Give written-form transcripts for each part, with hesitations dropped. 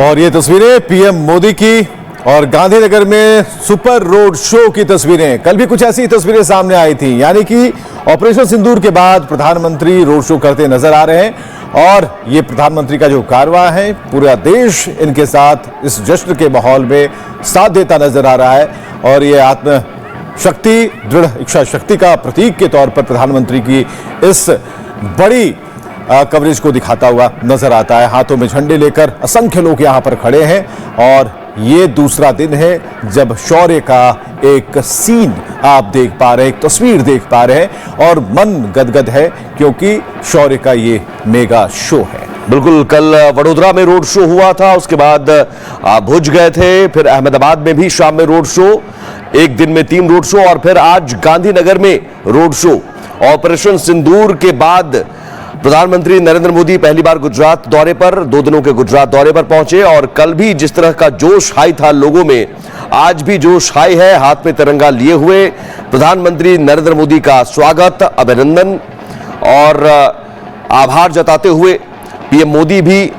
और ये तस्वीरें पीएम मोदी की और गांधीनगर में सुपर रोड शो की तस्वीरें। कल भी कुछ ऐसी तस्वीरें सामने आई थी, यानी कि ऑपरेशन सिंदूर के बाद प्रधानमंत्री रोड शो करते नजर आ रहे हैं और ये प्रधानमंत्री का जो कारवां है, पूरा देश इनके साथ इस जश्न के माहौल में साथ देता नजर आ रहा है। और ये आत्मशक्ति, दृढ़ इच्छा शक्ति का प्रतीक के तौर पर प्रधानमंत्री की इस बड़ी कवरेज को दिखाता हुआ नजर आता है। हाथों में झंडे लेकर असंख्य लोग यहां पर खड़े हैं और ये दूसरा दिन है जब शौर्य का एक सीन आप देख पा रहे हैं, एक तस्वीर देख पा रहे हैं और मन गदगद है क्योंकि शौर्य का ये मेगा शो है। बिल्कुल, कल वडोदरा में रोड शो हुआ था, उसके बाद भुज गए थे, फिर अहमदाबाद में भी शाम में रोड शो, एक दिन में 3 रोड शो और फिर आज गांधीनगर में रोड शो। ऑपरेशन सिंदूर के बाद प्रधानमंत्री नरेंद्र मोदी पहली बार गुजरात दौरे पर, 2 दिनों के गुजरात दौरे पर पहुंचे और कल भी जिस तरह का जोश हाई था लोगों में, आज भी जोश हाई है। हाथ में तिरंगा लिए हुए प्रधानमंत्री नरेंद्र मोदी का स्वागत, अभिनंदन और आभार जताते हुए पीएम मोदी भी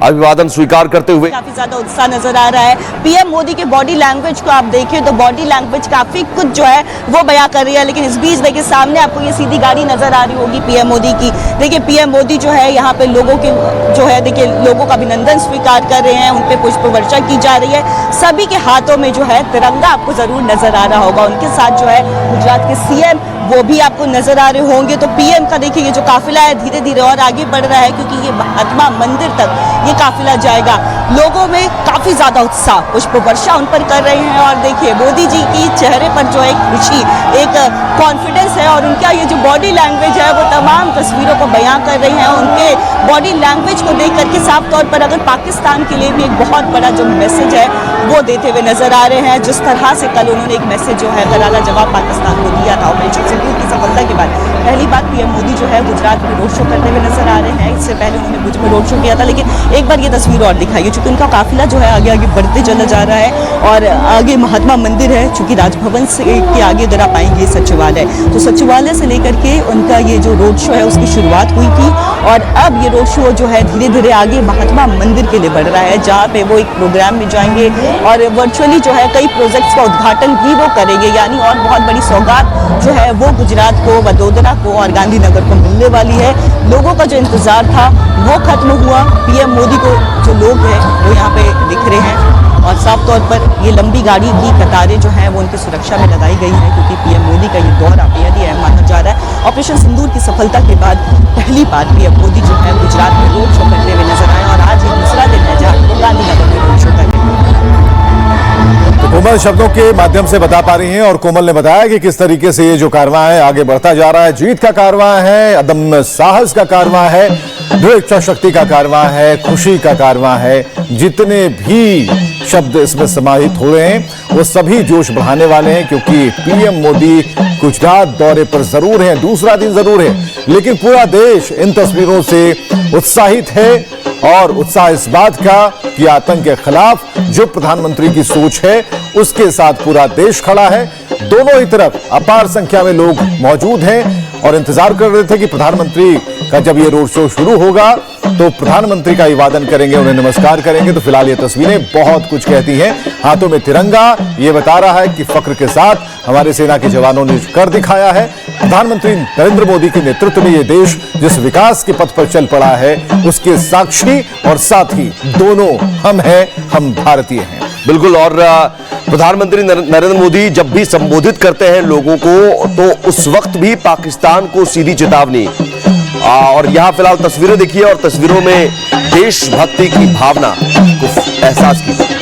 अभिवादन स्वीकार करते हुए काफी ज्यादा उत्साह नजर आ रहा है। पीएम मोदी के बॉडी लैंग्वेज को आप देखिए तो बॉडी लैंग्वेज काफी कुछ जो है वो बयां कर रही है, लेकिन इस बीच देखिए सामने आपको ये सीधी गाड़ी नजर आ रही होगी पीएम मोदी की। देखिए पीएम मोदी जो है यहाँ पे लोगों के जो है देखिए लोगों का अभिनंदन स्वीकार कर रहे हैं, उनपे पुष्प वर्षा की जा रही है। सभी के हाथों में जो है तिरंगा आपको जरूर नजर आ रहा होगा। उनके साथ जो है गुजरात के सीएम वो भी आपको नजर आ रहे होंगे। तो पीएम का देखिए ये जो काफिला है धीरे धीरे और आगे बढ़ रहा है क्योंकि ये महात्मा मंदिर तक ये काफिला जाएगा। लोगों में काफी ज्यादा उत्साह, पुष्प वर्षा उन पर कर रहे हैं और देखिए मोदी जी की चेहरे पर जो एक खुशी, एक कॉन्फिडेंस है और उनका ये जो बॉडी लैंग्वेज है वो तमाम तस्वीरों को बयां कर रही है। उनके बॉडी लैंग्वेज को देख करके साफ तौर पर अगर पाकिस्तान के लिए भी एक बहुत बड़ा जो मैसेज है वो देते हुए नजर आ रहे हैं। जिस तरह से कल उन्होंने एक मैसेज जो है करारा जवाब पाकिस्तान को दिया था ऑपरेशन सिंदूर की सफलता के बाद, पहली बार पीएम मोदी जो है गुजरात में रोड शो करते हुए नजर आ रहे हैं। इससे पहले उन्होंने भुज में रोड शो किया था, लेकिन एक बार ये तस्वीर और दिखाई है चूंकि उनका काफिला जो है आगे आगे बढ़ते चला जा रहा है और आगे महात्मा मंदिर है, चूंकि राजभवन से के आगे इधर आप आएंगे सचिवालय, तो सचिवालय से लेकर के उनका ये जो रोड शो है उसकी शुरुआत हुई थी और अब ये रोड शो जो है धीरे धीरे आगे महात्मा मंदिर के लिए बढ़ रहा है, जहाँ पे वो एक प्रोग्राम में जाएंगे और वर्चुअली जो है कई प्रोजेक्ट्स का उद्घाटन भी वो करेंगे। यानी और बहुत बड़ी सौगात जो है वो गुजरात को, वडोदरा को और गांधीनगर को मिलने वाली है। लोगों का जो इंतजार था वो खत्म हुआ। पीएम मोदी को जो लोग हैं वो यहाँ पे दिख रहे हैं और साफ तौर पर ये लंबी गाड़ी की कतारें जो है वो उनकी सुरक्षा में लगाई गई है क्योंकि पीएम मोदी का ये दौरा बेहद ही अहम माना जा रहा है। ऑपरेशन सिंदूर की सफलता के बाद पहली बार पीएम मोदी जो है गुजरात में रोड शो करते हुए नजर आए और आज ये दूसरा दिन है जहाँ गांधीनगर में रोड शो करेंगे। तो कोमल शब्दों के माध्यम से बता पा रही हैं और कोमल ने बताया कि किस तरीके से ये जो कारवां है आगे बढ़ता जा रहा है। जीत का कारवां है, अदम्य साहस का कारवां है, दृढ़ इच्छा शक्ति का कारवां है, खुशी का कारवां है। जितने भी शब्द इसमें समाहित हुए हैं वो सभी जोश बढ़ाने वाले हैं क्योंकि पीएम मोदी गुजरात दौरे पर जरूर हैं, दूसरा दिन जरूर है, लेकिन पूरा देश इन तस्वीरों से उत्साहित है और उत्साह इस बात का कि आतंक के खिलाफ जो प्रधानमंत्री की सोच है उसके साथ पूरा देश खड़ा है। दोनों ही तरफ अपार संख्या में लोग मौजूद हैं और इंतजार कर रहे थे कि प्रधानमंत्री का जब ये रोड शो शुरू होगा तो प्रधानमंत्री का अभिवादन करेंगे, उन्हें नमस्कार करेंगे। तो फिलहाल ये तस्वीरें बहुत कुछ कहती हैं। हाथों में तिरंगा ये बता रहा है कि फख्र के साथ हमारे सेना के जवानों ने कर दिखाया है। प्रधानमंत्री नरेंद्र मोदी के नेतृत्व में ये देश जिस विकास के पथ पर चल पड़ा है उसके साक्षी और साथ ही दोनों हम हैं, हम भारतीय हैं। बिल्कुल, और प्रधानमंत्री नरेंद्र मोदी जब भी संबोधित करते हैं लोगों को तो उस वक्त भी पाकिस्तान को सीधी चेतावनी। और यहां फिलहाल तस्वीरें देखिए और तस्वीरों में देशभक्ति की भावना को एहसास कीजिए।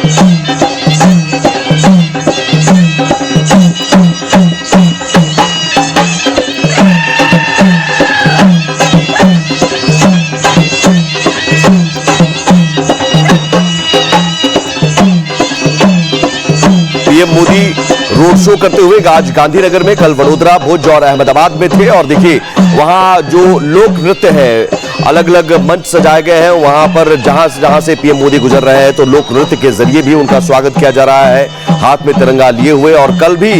पीएम मोदी रोड शो करते हुए आज गांधीनगर में, कल वडोदरा, भुज और अहमदाबाद में थे और देखिए वहां जो लोक नृत्य है, अलग अलग मंच सजाए गए हैं, वहां पर जहां से पीएम मोदी गुजर रहे हैं तो लोक नृत्य के जरिए भी उनका स्वागत किया जा रहा है हाथ में तिरंगा लिए हुए। और कल भी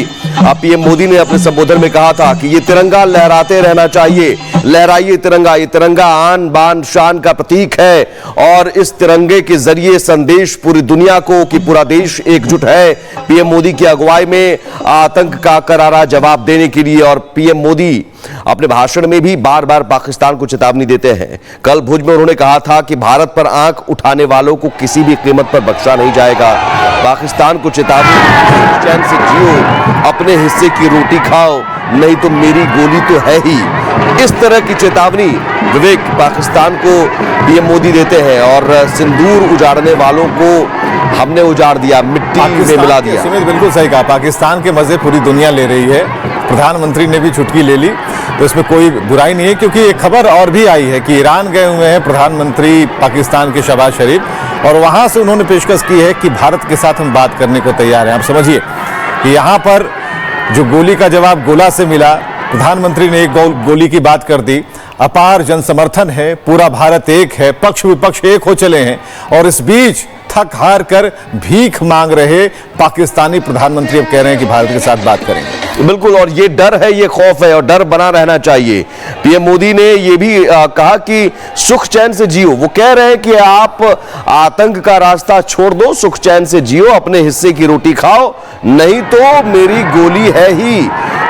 पीएम मोदी ने अपने संबोधन में कहा था कि ये तिरंगा लहराते रहना चाहिए, लहराइए तिरंगा, ये तिरंगा आन बान शान का प्रतीक है और इस तिरंगे के जरिए संदेश पूरी दुनिया को कि पूरा देश एकजुट है। पीएम मोदी की अगुवाई में आतंक का करारा जवाब देने के लिए, और पीएम मोदी अपने भाषण में भी बार बार पाकिस्तान को चेतावनी देते हैं। कल भुज में उन्होंने कहा था कि भारत पर आंख उठाने वालों को किसी भी कीमत पर बख्शा नहीं जाएगा। पाकिस्तान को चेतावनी, चैन से जियो, अपने हिस्से की रोटी खाओ, नहीं तो मेरी गोली तो है ही। इस तरह की चेतावनी विवेक पाकिस्तान को पीएम मोदी देते हैं और सिंदूर उजाड़ने वालों को हमने उजाड़ दिया, मिट्टी में मिला दिया। सुमित बिल्कुल सही कहा, पाकिस्तान के मजे पूरी दुनिया ले रही है। प्रधानमंत्री ने भी चुटकी ले ली, तो इसमें कोई बुराई नहीं है, क्योंकि एक खबर और भी आई है कि ईरान गए हुए हैं प्रधानमंत्री पाकिस्तान के शहबाज शरीफ, और वहां से उन्होंने पेशकश की है कि भारत के साथ हम बात करने को तैयार हैं। आप समझिए कि यहां पर जो गोली का जवाब गोला से मिला, प्रधानमंत्री ने एक गोली की बात कर दी, अपार जन समर्थन है, पूरा भारत एक है, पक्ष विपक्ष एक हो चले हैं, और इस बीच थक हार कर भीख मांग रहे पाकिस्तानी प्रधानमंत्री अब कह रहे हैं कि भारत के साथ बात करेंगे। बिल्कुल, और ये डर है, ये खौफ है, और डर बना रहना चाहिए। पीएम मोदी ने ये भी कहा कि सुख चैन से जियो। वो कह रहे हैं कि आप आतंक का रास्ता छोड़ दो, सुख चैन से जियो, अपने हिस्से की रोटी खाओ, नहीं तो मेरी गोली है ही।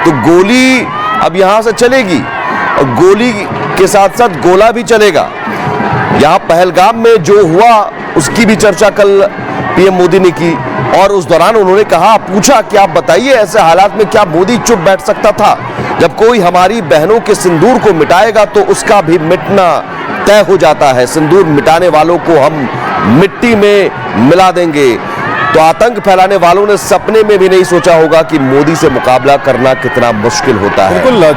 तो गोली अब यहां से चलेगी और गोली के साथ साथ गोला भी चलेगा। यहां पहलगाम में जो हुआ उसकी भी चर्चा कल पीएम मोदी ने की, और उस दौरान उन्होंने कहा, पूछा कि आप बताइए ऐसे हालात में क्या मोदी चुप बैठ सकता था? जब कोई हमारी बहनों के सिंदूर को मिटाएगा तो उसका भी मिटना तय हो जाता है। सिंदूर मिटाने वालों को हम मिट्टी में मिला देंगे। तो आतंक फैलाने वालों ने सपने में भी नहीं सोचा होगा कि मोदी से मुकाबला करना कितना मुश्किल होता है। बिल्कुल,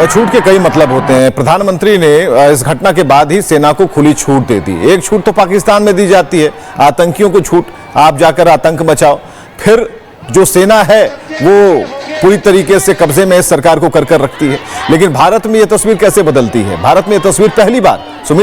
छूट के कई मतलब होते हैं। प्रधानमंत्री ने इस घटना के बाद ही सेना को खुली छूट दे दी। एक छूट तो पाकिस्तान में दी जाती है, आतंकियों को छूट, आप जाकर आतंक मचाओ। फिर जो सेना है वो पूरी तरीके से कब्जे में इस सरकार को कर रखती है। लेकिन भारत में यह तस्वीर कैसे बदलती है? भारत में यह तस्वीर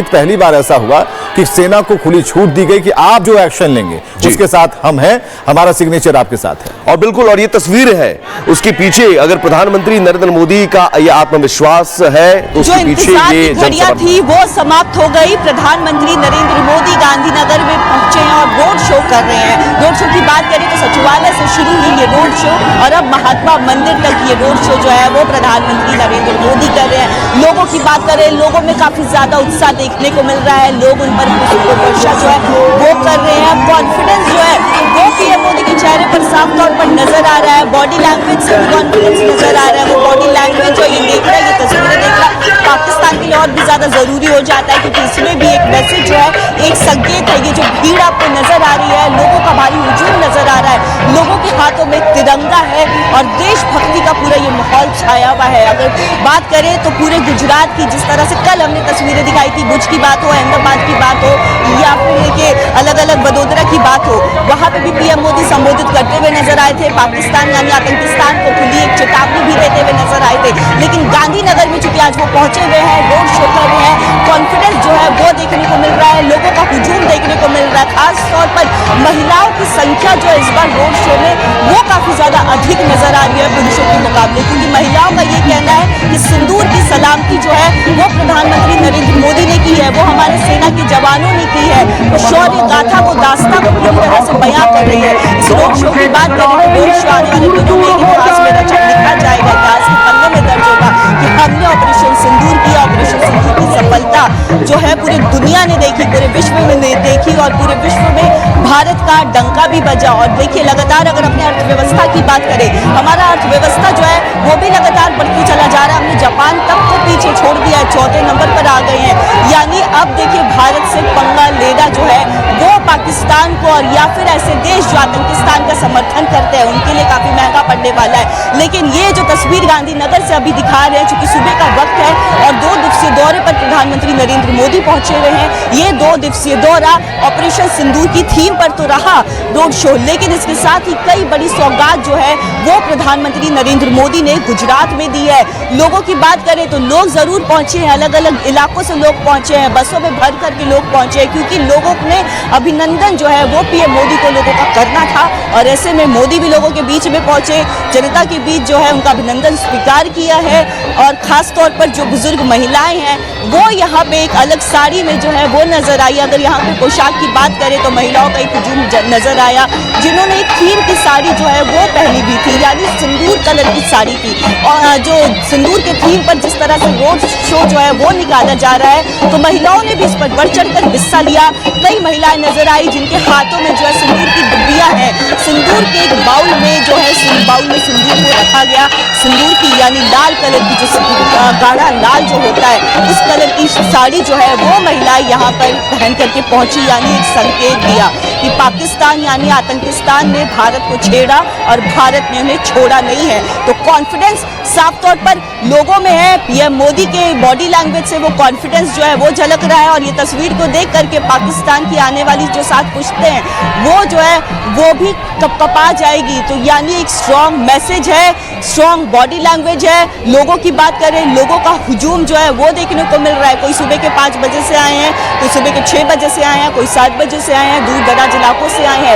पहली बार ऐसा हुआ कि सेना को खुली छूट दी गई कि आप जो एक्शन लेंगे उसके साथ हम हैं, हमारा सिग्नेचर आपके साथ है। और बिल्कुल, और ये तस्वीर है उसके पीछे, अगर प्रधानमंत्री नरेंद्र मोदी का ये आत्मविश्वास है तो उसके पीछे ये घड़ियां थी वो समाप्त हो गई। प्रधानमंत्री नरेंद्र मोदी गांधीनगर में पहुंचे हैं और रोड शो कर रहे हैं। रोड शो की बात करें तो सचिवालय से शुरू हुई ये रोड शो और अब महात्मा मंदिर तक ये रोड शो जो है वो प्रधानमंत्री नरेंद्र मोदी कर रहे हैं। लोगों की बात करें, लोगों में काफी ज्यादा उत्साह देखने को मिल रहा है। लोग उन पर वर्षा जो है वो कर रहे हैं। कॉन्फिडेंस जो है वो पीएम मोदी के चेहरे पर साफ तौर पर नजर आ रहा है। बॉडी लैंग्वेज से कॉन्फिडेंस नजर आ रहा है। वो बॉडी लैंग्वेज जो ये देख रहा है, ये तस्वीरें देख रहा है, पाकिस्तान के लिए और भी ज्यादा जरूरी हो जाता है, क्योंकि इसमें भी एक मैसेज जो है, एक संकेत है। ये जो भीड़ आपको नजर आ रही है, लोगों का भारी हुजूम नजर आ रहा है, लोगों के हाथों में तिरंगा है और देशभक्ति का पूरा ये माहौल छाया हुआ है। अगर बात करें तो पूरे गुजरात की, जिस तरह से कल हमने तस्वीरें दिखाई थी, भुज की बात हो, अहमदाबाद की बात हो, या फिर देखिए अलग अलग वडोदरा की बात हो, वहां पे भी पीएम मोदी संबोधित करते हुए नजर आए थे। पाकिस्तान यानी आतंकिस्तान को खुली एक चेतावनी भी देते हुए नजर आए थे। लेकिन गांधीनगर में चूंकि आज वो पहुंचे हुए हैं, रोड शो कर रहे हैं, कॉन्फिडेंस जो है वो देखने को मिल रहा है, लोगों का हुजूम देखने को मिल रहा है। खास तौर पर महिलाओं की संख्या जो इस बार रोड शो में वो काफी ज्यादा अधिक नजर आ रही है पुरुषों के मुकाबले, क्योंकि महिलाओं का ये कहना है कि सिंदूर की सलामती जो है वो प्रधानमंत्री नरेंद्र मोदी ने की है, वो हमारे सेना के जवानों ने की है। वो शौर्य गाथा को, दास्तां को पूरी तरह से बयां कर रही है। इस रोड शो की बात करें तो रोड शो आने वाले दिनों में इतिहास में लिखा जाएगा, इतिहास के पन्नों में दर्ज होगा कि हमने ऑपरेशन सिंदूर किया। ऑपरेशन सिंदूर की सफलता जो है पूरी दुनिया ने देखी, पूरे विश्व में देखी और पूरे विश्व में भारत का डंका भी बजा। और देखिए लगातार अगर अपने अर्थव्यवस्था की बात करें, हमारा अर्थव्यवस्था जो है वो भी लगातार बढ़ती चला जा रहा है। हमने जापान तक को पीछे छोड़ दिया है, 4थे नंबर पर आ गए हैं। यानी अब देखिए भारत से पंगा लेना जो है वो पाकिस्तान को, और या फिर ऐसे देश जो आतंकिस्तान का समर्थन करते हैं, उनके लिए काफी महंगा पड़ने वाला है। लेकिन ये जो तस्वीर गांधीनगर से अभी दिखा रहे हैं, चूंकि सुबह का वक्त है और 2 दिवसीय दौरे पर प्रधानमंत्री नरेंद्र मोदी पहुंचे हुए हैं, ये 2 दिवसीय दौरा ऑपरेशन सिंदूर की थीम पर तो रहा रोड शो, लेकिन इसके साथ ही कई बड़ी सौगात जो है वो प्रधानमंत्री नरेंद्र मोदी ने गुजरात में दी है। लोगों की बात करें तो लोग जरूर पहुंचे हैं, अलग अलग इलाकों से लोग पहुंचे हैं, बसों में भर करके लोग पहुंचे हैं, क्योंकि लोगों ने अभिनंदन जो है वो पीएम मोदी को लोगों का करना था और ऐसे में मोदी भी लोगों के बीच में पहुंचे, जनता के बीच जो है उनका अभिनंदन स्वीकार किया है और खास तौर पर जो बुजुर्ग महिलाएं हैं वो यहाँ पे एक अलग साड़ी में जो है वो नजर आई। अगर यहाँ पे पोशाक की बात करें तो महिलाओं का एक हुजूम नजर आया, जिन्होंने एक थीम की साड़ी जो है वो पहनी भी थी, यानी सिंदूर कलर की साड़ी थी। और जो सिंदूर के थीम पर जिस तरह से रोड शो जो है वो निकाला जा रहा है, तो महिलाओं ने भी इस पर बढ़ चढ़कर हिस्सा लिया। कई महिलाएं नजर आई जिनके हाथों में जो है सिंदूर की डिब्बियां हैं, सिंदूर के एक बाउल में जो है बाउल में सिंदूर को रखा गया, सिंदूर की यानी लाल कलर की जो गाढ़ा लाल जो होता है उस कलर की साड़ी जो है वो महिलाएं यहाँ पर पहन करके पहुंची, यानी एक संकेत दिया कि पाकिस्तान यानी आतंकिस्तान ने भारत को छेड़ा और भारत ने उन्हें छोड़ा नहीं है। तो कॉन्फिडेंस साफ तौर पर लोगों में है, पीएम मोदी के बॉडी लैंग्वेज से वो कॉन्फिडेंस जो है वो झलक रहा है और ये तस्वीर को देख करके पाकिस्तान की आने वाली जो 7 पुश्तें हैं वो जो है वो भी कपकपा जाएगी। तो यानी एक स्ट्रॉन्ग मैसेज है, स्ट्रॉन्ग बॉडी लैंग्वेज है। लोगों की बात करें, लोगों का हुजूम जो है वो देखने को मिल रहा है। कोई सुबह के 5 बजे से आए हैं, कोई सुबह के 6 बजे से आए हैं, कोई 7 बजे से आए हैं, दूर दराज इलाकों से आए हैं,